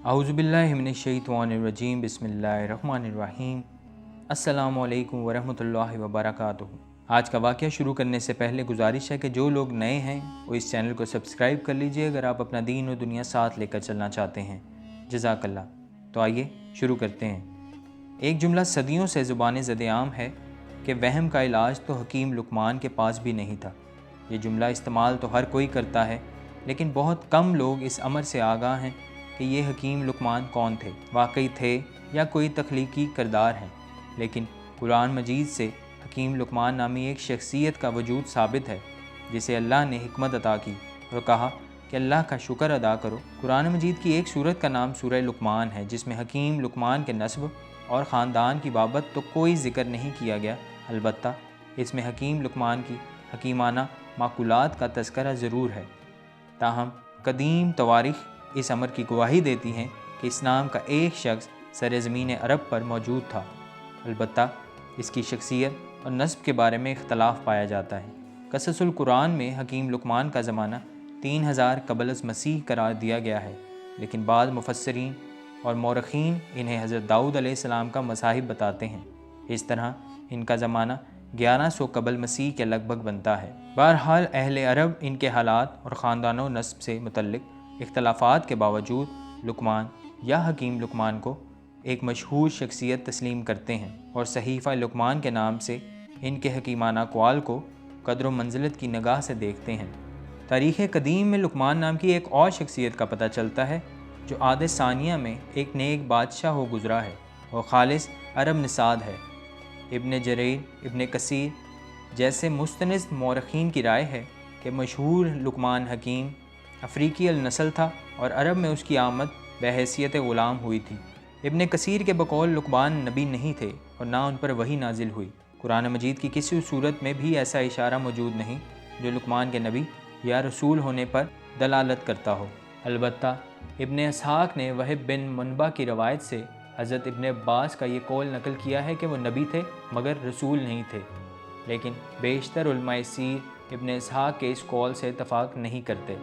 اعوذ باللہ من الشیطان الرجیم بسم اللہ الرحمن الرحیم السلام علیکم ورحمۃ اللہ وبرکاتہ۔ آج کا واقعہ شروع کرنے سے پہلے گزارش ہے کہ جو لوگ نئے ہیں وہ اس چینل کو سبسکرائب کر لیجئے اگر آپ اپنا دین و دنیا ساتھ لے کر چلنا چاہتے ہیں، جزاک اللہ۔ تو آئیے شروع کرتے ہیں۔ ایک جملہ صدیوں سے زبان زد عام ہے کہ وہم کا علاج تو حکیم لقمان کے پاس بھی نہیں تھا۔ یہ جملہ استعمال تو ہر کوئی کرتا ہے، لیکن بہت کم لوگ اس امر سے آگاہ ہیں کہ یہ حکیم لقمان کون تھے، واقعی تھے یا کوئی تخلیقی کردار ہیں۔ لیکن قرآن مجید سے حکیم لقمان نامی ایک شخصیت کا وجود ثابت ہے جسے اللہ نے حکمت عطا کی اور کہا کہ اللہ کا شکر ادا کرو۔ قرآن مجید کی ایک سورت کا نام سورہ لقمان ہے جس میں حکیم لقمان کے نسب اور خاندان کی بابت تو کوئی ذکر نہیں کیا گیا، البتہ اس میں حکیم لقمان کی حکیمانہ معقولات کا تذکرہ ضرور ہے۔ تاہم قدیم تواریخ اس امر کی گواہی دیتی ہیں کہ اس نام کا ایک شخص سرزمین عرب پر موجود تھا، البتہ اس کی شخصیت اور نسب کے بارے میں اختلاف پایا جاتا ہے۔ قصص القرآن میں حکیم لقمان کا زمانہ 3000 قبل از مسیح قرار دیا گیا ہے، لیکن بعض مفسرین اور مورخین انہیں حضرت داؤد علیہ السلام کا مصاحب بتاتے ہیں۔ اس طرح ان کا زمانہ 1100 قبل مسیح کے لگ بھگ بنتا ہے۔ بہرحال اہل عرب ان کے حالات اور خاندان و نسب سے متعلق اختلافات کے باوجود لقمان یا حکیم لقمان کو ایک مشہور شخصیت تسلیم کرتے ہیں اور صحیفہ لقمان کے نام سے ان کے حکیمانہ اقوال کو قدر و منزلت کی نگاہ سے دیکھتے ہیں۔ تاریخ قدیم میں لقمان نام کی ایک اور شخصیت کا پتہ چلتا ہے جو عہد ثانیہ میں ایک نیک بادشاہ ہو گزرا ہے اور خالص عرب نژاد ہے۔ ابن جریر، ابن کثیر جیسے مستند مورخین کی رائے ہے کہ مشہور لقمان حکیم افریقی النسل تھا اور عرب میں اس کی آمد بحیثیت غلام ہوئی تھی۔ ابن کثیر کے بقول لقمان نبی نہیں تھے اور نہ ان پر وحی نازل ہوئی۔ قرآن مجید کی کسی صورت میں بھی ایسا اشارہ موجود نہیں جو لقمان کے نبی یا رسول ہونے پر دلالت کرتا ہو۔ البتہ ابن اسحاق نے وہب بن منبع کی روایت سے حضرت ابن عباس کا یہ قول نقل کیا ہے کہ وہ نبی تھے مگر رسول نہیں تھے، لیکن بیشتر علماء سیر ابن اسحاق کے اس قول سے اتفاق نہیں کرتے۔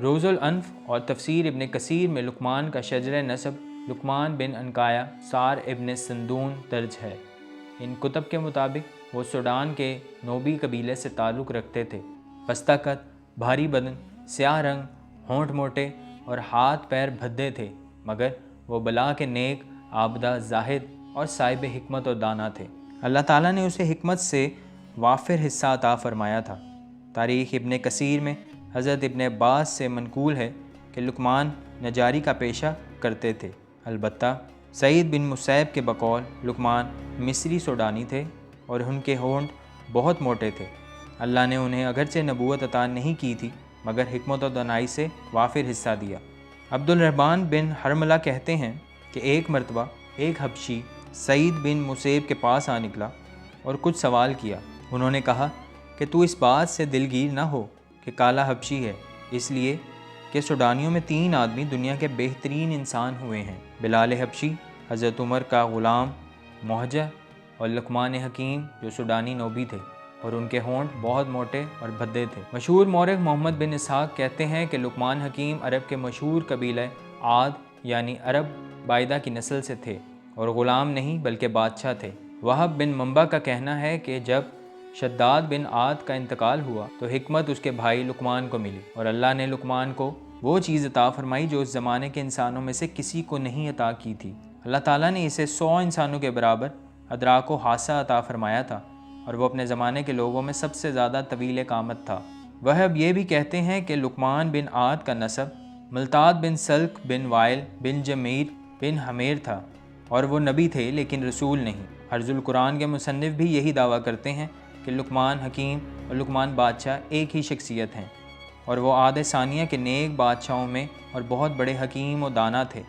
روز الانف اور تفسیر ابن کثیر میں لقمان کا شجرہ نسب لقمان بن عنقایہ سار ابن سندون درج ہے۔ ان کتب کے مطابق وہ سوڈان کے نوبی قبیلے سے تعلق رکھتے تھے۔ پستہ قد، بھاری بدن، سیاہ رنگ، ہونٹ موٹے اور ہاتھ پیر بھدے تھے، مگر وہ بلا کے نیک، عابدہ، زاہد اور صاحب حکمت و دانا تھے۔ اللہ تعالیٰ نے اسے حکمت سے وافر حصہ عطا فرمایا تھا۔ تاریخ ابن کثیر میں حضرت ابن عباس سے منقول ہے کہ لقمان نجاری کا پیشہ کرتے تھے، البتہ سعید بن مسیب کے بقول لقمان مصری سوڈانی تھے اور ان کے ہونٹ بہت موٹے تھے۔ اللہ نے انہیں اگرچہ نبوت عطا نہیں کی تھی مگر حکمت و دانائی سے وافر حصہ دیا۔ عبد الرحمن بن حرملہ کہتے ہیں کہ ایک مرتبہ ایک حبشی سعید بن مسیب کے پاس آ نکلا اور کچھ سوال کیا۔ انہوں نے کہا کہ تو اس بات سے دلگیر نہ ہو کہ کالا حبشی ہے، اس لیے کہ سوڈانیوں میں 3 آدمی دنیا کے بہترین انسان ہوئے ہیں، بلال حبشی، حضرت عمر کا غلام موہجہ اور لقمان حکیم جو سوڈانی نوبی تھے اور ان کے ہونٹ بہت موٹے اور بھدے تھے۔ مشہور مورخ محمد بن اسحاق کہتے ہیں کہ لقمان حکیم عرب کے مشہور قبیلہ عاد یعنی عرب بائدہ کی نسل سے تھے اور غلام نہیں بلکہ بادشاہ تھے۔ وہب بن منبع کا کہنا ہے کہ جب شداد بن عاد کا انتقال ہوا تو حکمت اس کے بھائی لقمان کو ملی اور اللہ نے لقمان کو وہ چیز عطا فرمائی جو اس زمانے کے انسانوں میں سے کسی کو نہیں عطا کی تھی۔ اللہ تعالیٰ نے اسے 100 انسانوں کے برابر ادراک و حاسہ عطا فرمایا تھا اور وہ اپنے زمانے کے لوگوں میں سب سے زیادہ طویل قامت تھا۔ وہب یہ بھی کہتے ہیں کہ لقمان بن عاد کا نسب ملتاد بن سلک بن وائل بن جمیر بن حمیر تھا اور وہ نبی تھے لیکن رسول نہیں۔ حرز القرآن کے مصنف بھی یہی دعویٰ کرتے ہیں کہ لقمان حکیم اور لقمان بادشاہ ایک ہی شخصیت ہیں اور وہ عہد ثانیہ کے نیک بادشاہوں میں اور بہت بڑے حکیم و دانا تھے،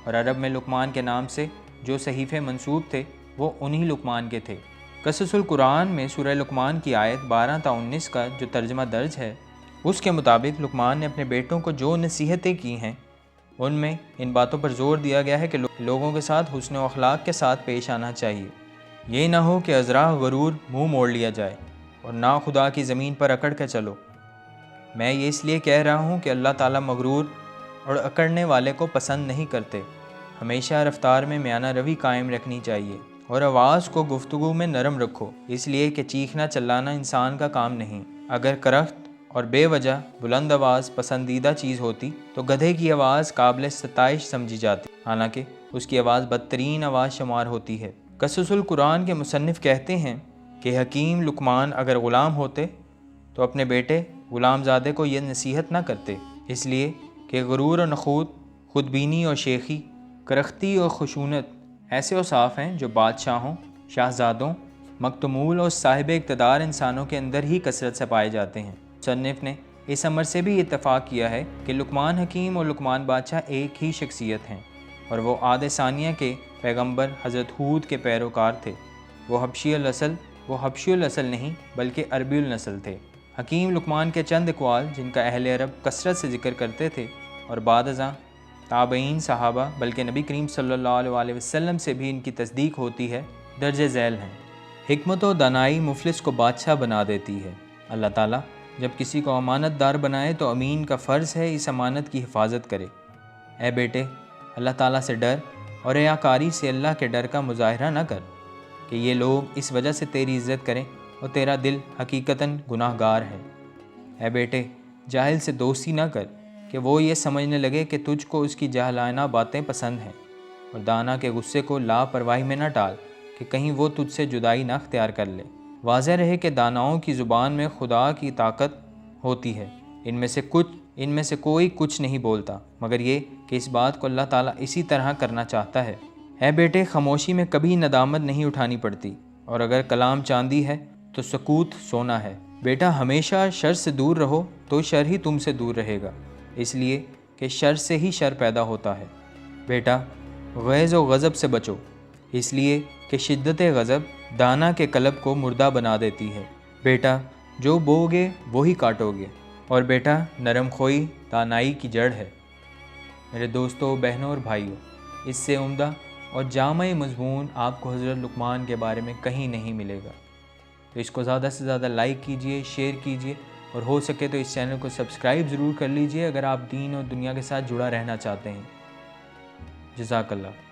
اور عرب میں لقمان کے نام سے جو صحیفے منسوب تھے وہ انہی لقمان کے تھے۔ قصص القرآن میں سورہ لقمان کی آیت 12 تا 19 کا جو ترجمہ درج ہے اس کے مطابق لقمان نے اپنے بیٹوں کو جو نصیحتیں کی ہیں ان میں ان باتوں پر زور دیا گیا ہے کہ لوگوں کے ساتھ حسن و اخلاق کے ساتھ پیش آنا چاہیے۔ یہ نہ ہو کہ ازراہ غرور منہ موڑ لیا جائے اور نا خدا کی زمین پر اکڑ کے چلو۔ میں یہ اس لیے کہہ رہا ہوں کہ اللہ تعالیٰ مغرور اور اکڑنے والے کو پسند نہیں کرتے۔ ہمیشہ رفتار میں میانہ روی قائم رکھنی چاہیے اور آواز کو گفتگو میں نرم رکھو، اس لیے کہ چیخنا چلانا انسان کا کام نہیں۔ اگر کرخت اور بے وجہ بلند آواز پسندیدہ چیز ہوتی تو گدھے کی آواز قابل ستائش سمجھی جاتی، حالانکہ اس کی آواز بدترین آواز شمار ہوتی ہے۔ قصص القرآن کے مصنف کہتے ہیں کہ حکیم لقمان اگر غلام ہوتے تو اپنے بیٹے غلام زادے کو یہ نصیحت نہ کرتے، اس لیے کہ غرور و نخوت، خودبینی اور شیخی، کرختی اور خشونت ایسے اوصاف ہیں جو بادشاہوں، شاہزادوں، مکتمول اور صاحب اقتدار انسانوں کے اندر ہی کثرت سے پائے جاتے ہیں۔ مصنف نے اس امر سے بھی اتفاق کیا ہے کہ لقمان حکیم اور لقمان بادشاہ ایک ہی شخصیت ہیں اور وہ عاد ثانیہ کے پیغمبر حضرت ہود کے پیروکار تھے۔ وہ حبشی الاصل نہیں بلکہ عربی النسل تھے۔ حکیم لقمان کے چند اقوال جن کا اہل عرب کثرت سے ذکر کرتے تھے اور بعد ازاں تابعین، صحابہ، بلکہ نبی کریم صلی اللہ علیہ وسلم سے بھی ان کی تصدیق ہوتی ہے، درج ذیل ہیں۔ حکمت و دانائی مفلس کو بادشاہ بنا دیتی ہے۔ اللہ تعالیٰ جب کسی کو امانت دار بنائے تو امین کا فرض ہے اس امانت کی حفاظت کرے۔ اے بیٹے، اللہ تعالیٰ سے ڈر اور ریاکاری سے اللہ کے ڈر کا مظاہرہ نہ کر کہ یہ لوگ اس وجہ سے تیری عزت کریں اور تیرا دل حقیقتاً گناہ گار ہے۔ اے بیٹے، جاہل سے دوستی نہ کر کہ وہ یہ سمجھنے لگے کہ تجھ کو اس کی جاہلانہ باتیں پسند ہیں، اور دانا کے غصے کو لاپرواہی میں نہ ڈال کہ کہیں وہ تجھ سے جدائی نہ اختیار کر لے۔ واضح رہے کہ داناؤں کی زبان میں خدا کی طاقت ہوتی ہے، ان میں سے کوئی کچھ نہیں بولتا مگر یہ کہ اس بات کو اللہ تعالیٰ اسی طرح کرنا چاہتا ہے۔ اے بیٹے، خاموشی میں کبھی ندامت نہیں اٹھانی پڑتی، اور اگر کلام چاندی ہے تو سکوت سونا ہے۔ بیٹا، ہمیشہ شر سے دور رہو تو شر ہی تم سے دور رہے گا، اس لیے کہ شر سے ہی شر پیدا ہوتا ہے۔ بیٹا، غیظ و غضب سے بچو، اس لیے کہ شدت غضب دانا کے قلب کو مردہ بنا دیتی ہے۔ بیٹا، جو بوگے وہی کاٹو گے، اور بیٹا، نرم خوئی دانائی کی جڑ ہے۔ میرے دوستوں، بہنوں اور بھائیوں، اس سے عمدہ اور جامع مضمون آپ کو حضرت لقمان کے بارے میں کہیں نہیں ملے گا۔ تو اس کو زیادہ سے زیادہ لائک کیجئے، شیئر کیجئے، اور ہو سکے تو اس چینل کو سبسکرائب ضرور کر لیجئے اگر آپ دین اور دنیا کے ساتھ جڑا رہنا چاہتے ہیں۔ جزاک اللہ۔